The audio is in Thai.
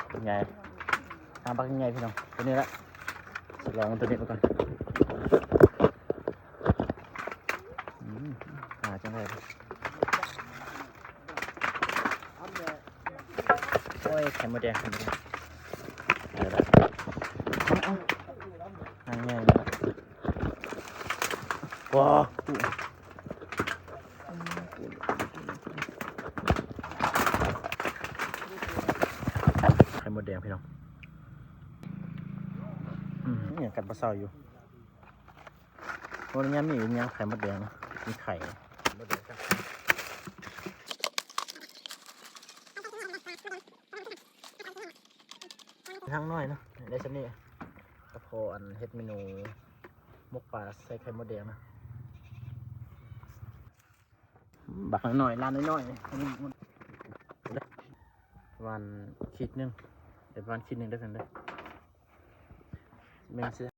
เป็นไงบักยังไงพี่น้องตัวนี้ละลองตัวนี้ไปก่อนจังเลยโอ้ยไข่มดแดงเดี๋ยวละง่ายๆนะว้าวไข่มดแดงพี่น้องเนี่ยกัดปลาเศร้าอยู่วันนี้มีอย่างไข่มดแดงนะมีไข่มดแดงทั้งน้อยเนาะได้ชั้นนี้กระเพาะอันเฮ็ดเมนูมกปลาใส่ไข่มดแดงนะบักหน่อยร้านน้อยๆวันคิดนึงเดี๋ยววันคิดนึงได้เพียงได้เมนู